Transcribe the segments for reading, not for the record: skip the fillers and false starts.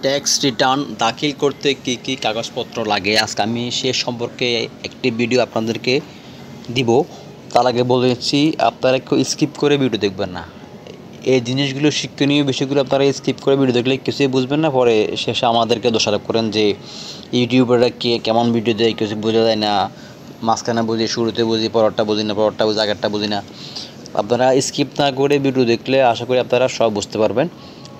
Tax return দাখিল করতে কী কী কাগজপত্র লাগে আজকে আমি সে সম্পর্কে একটি ভিডিও আপনাদেরকে দিব। তার আগে বলে দিচ্ছি, আপনারা কেউ স্কিপ করে ভিডিও দেখবেন না। এই জিনিসগুলো শিক্ষণীয় বিষয়গুলো আপনারা স্কিপ করে ভিডিও দেখলে কিছুই বুঝবেন না, পরে শেষে আমাদেরকে দোষারোপ করেন যে ইউটিউবাররা কে কেমন ভিডিও দেয়, কিছু বোঝা যায় না, মাঝখানে বুঝি, শুরুতে বুঝি, পরেরটা বুঝি না, পরেরটা বুঝি, আগেরটা বুঝি না। আপনারা স্কিপ না করে ভিডিও দেখলে আশা করি আপনারা সব বুঝতে পারবেন।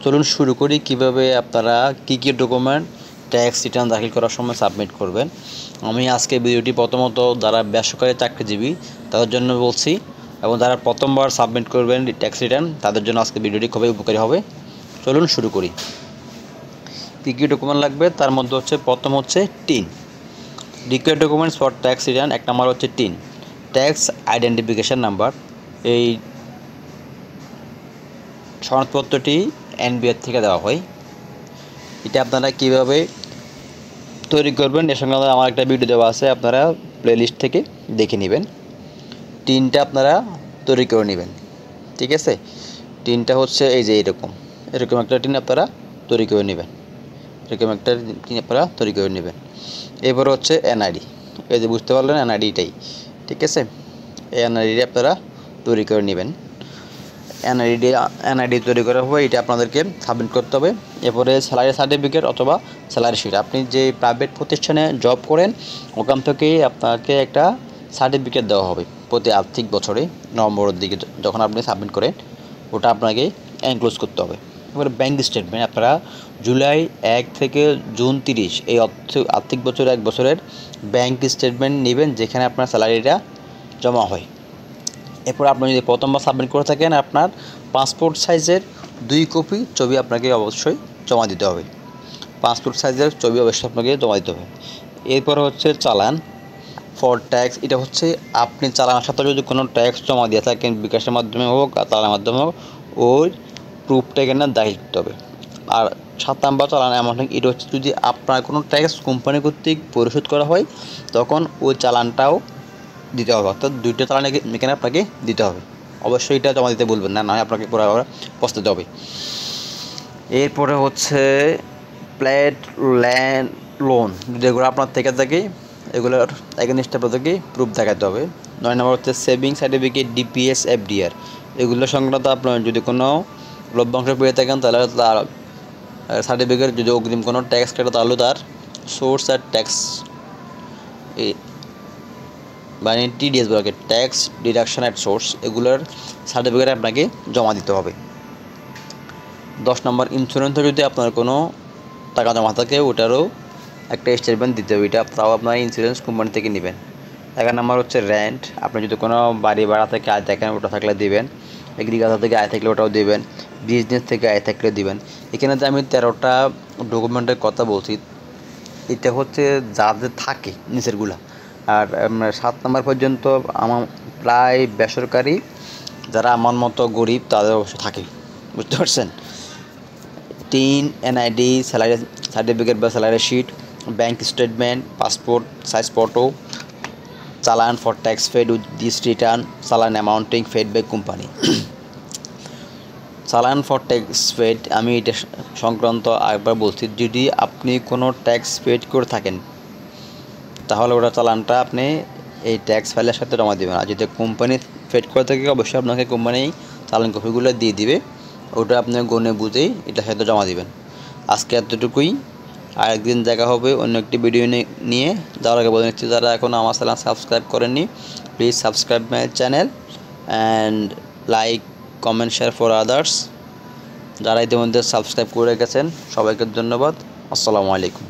চলুন শুরু করি কিভাবে আপনারা কী কী ডকুমেন্ট ট্যাক্স রিটার্ন দাখিল করার সময় সাবমিট করবেন। আমি আজকে ভিডিওটি প্রথমত যারা বেসরকারি চাকরিজীবী তাদের জন্য বলছি, এবং যারা প্রথমবার সাবমিট করবেন ট্যাক্স রিটার্ন তাদের জন্য আজকে ভিডিওটি খুবই উপকারী হবে। চলুন শুরু করি। কী কী ডকুমেন্ট লাগবে তার মধ্যে হচ্ছে প্রথম হচ্ছে tin, required documents for tax return. এক নম্বর হচ্ছে টিন, ট্যাক্স আইডেন্টিফিকেশান নাম্বার। এই সনদপত্রটি এনবিআর থেকে দেওয়া হয়। এটা আপনারা কীভাবে তৈরি করবেন এর সঙ্গে আমার একটা ভিডিও দেওয়া আছে, আপনারা প্লেলিস্ট থেকে দেখে নেবেন। টিনটা আপনারা তৈরি করে নেবেন, ঠিক আছে। টিনটা হচ্ছে এই যে এরকম একটা টিন আপনারা তৈরি করে নেবেন, এরকম একটা টিন আপনারা তৈরি করে নেবেন। এরপর হচ্ছে এনআইডি, এই যে বুঝতে পারলেন এনআইডিটাই, ঠিক আছে। এই এনআইডি আপনারা তৈরি করে নেবেন। এনআইডি তৈরি করা হবে, এটা আপনাদেরকে সাবমিট করতে হবে। এরপরে স্যালারি সার্টিফিকেট অথবা স্যালারি শিট, আপনি যে প্রাইভেট প্রতিষ্ঠানে জব করেন ওখান থেকেই আপনাকে একটা সার্টিফিকেট দেওয়া হবে প্রতি আর্থিক বছরে নভেম্বরের দিকে যখন আপনি সাবমিট করেন, ওটা আপনাকে এনক্লোজ করতে হবে। এবারে ব্যাঙ্ক স্টেটমেন্ট, আপনারা জুলাই 1 থেকে জুন 30 এই আর্থিক বছর 1 বছরের ব্যাঙ্ক স্টেটমেন্ট নেবেন যেখানে আপনার স্যালারিটা জমা হয়। এরপর আপনি যদি প্রথমবার সাবমিট করে থাকেন, আপনার পাসপোর্ট সাইজের 2 কপি ছবি আপনাকে অবশ্যই জমা দিতে হবে। পাসপোর্ট সাইজের ছবি অবশ্যই আপনাকে জমা দিতে হবে। এরপর হচ্ছে চালান ফর ট্যাক্স, এটা হচ্ছে আপনি চালানের সাথে যদি কোনো ট্যাক্স জমা দিয়ে থাকেন বিকাশের মাধ্যমে হোক আর চালানের মাধ্যমে হোক, ওই প্রুফটা এখানে দাখিল করতে হবে। আর 7 নাম্বার চালান অ্যামাউন্ট, এটা হচ্ছে যদি আপনার কোনো ট্যাক্স কোম্পানি কর্তৃক পরিশোধ করা হয় তখন ওই চালানটাও দিতে হবে, অর্থাৎ 2টা চালান এখানে আপনাকে দিতে হবে। অবশ্যই এটা জমা দিতে বলবেন না, নয় আপনাকে পুরো পস্তাতে হবে। এরপরে হচ্ছে প্ল্যাট ল্যান্ড লোন, যেগুলো আপনার থেকে থাকে এগুলোর এগেনস্টে আপনাদেরকে প্রুফ দেখাতে হবে। 9 নম্বর হচ্ছে সেভিং সার্টিফিকেট, ডিপিএস, এফডিআর, এগুলো সংক্রান্ত আপনার যদি কোনো লভ্যাংশ পেয়ে থাকেন তাহলে তার সার্টিফিকেট, যদি অগ্রিম কোনো ট্যাক্স কাটে তাহলে তার সোর্স আর ট্যাক্স মানে টিডিএস বলে, ট্যাক্স ডিডাকশন অ্যাট সোর্স, এগুলোর সার্টিফিকেট আপনাকে জমা দিতে হবে। 10 নম্বর ইন্স্যুরেন্সে যদি আপনার কোনো টাকা জমা থাকে ওটারও একটা স্টেটমেন্ট দিতে হবে, এটা তাও আপনার ইন্স্যুরেন্স কোম্পানি থেকে নেবেন। 11 নম্বর হচ্ছে রেন্ট, আপনি যদি কোনো বাড়ি ভাড়া থেকে আয় থাকেন ওটা থাকলে দিবেন, এগ্রিকালচার থেকে আয় থাকলে ওটাও দিবেন, বিজনেস থেকে আয় থাকলে দিবেন। এখানে যে আমি 13টা ডকুমেন্টের কথা বলছি এটা হচ্ছে যাদের থাকে নিচেরগুলা। আর 7 নম্বর পর্যন্ত আমার প্রায় বেসরকারি যারা আমার মতো গরিব তাদের অবশ্য থাকে, বুঝতে পারছেন। টিন, এনআইডি, স্যালারি সার্টিফিকেট বা salary sheet, bank statement, passport size photo, challan for tax paid with this return, challan amounting paid by company. Challan for tax paid, আমি এটা সংক্রান্ত আরেকবার বলছি, যদি আপনি কোনো ট্যাক্স পেড করে থাকেন তাহলে ওটা চালানটা আপনি এই ট্যাক্স ফাইলের সাথে জমা দেবেন। আর যদি কোম্পানি পেড করে থাকে অবশ্যই আপনাকে কোম্পানি চালান কপিগুলো দিয়ে দিবে, ওটা আপনি গনে বুঝেই এটার সাথে জমা দিবেন। আজকে এতটুকুই, আরেকদিন দেখা হবে অন্য একটি ভিডিও নিয়ে। যাওয়ার আগে বলে নিচ্ছি, যারা এখন আমার চ্যানেল সাবস্ক্রাইব করেননি please subscribe my channel and like comment share for others. যারা ইতিমধ্যে সাবস্ক্রাইব করে গেছেন সবাইকে ধন্যবাদ। আসসালামু আলাইকুম।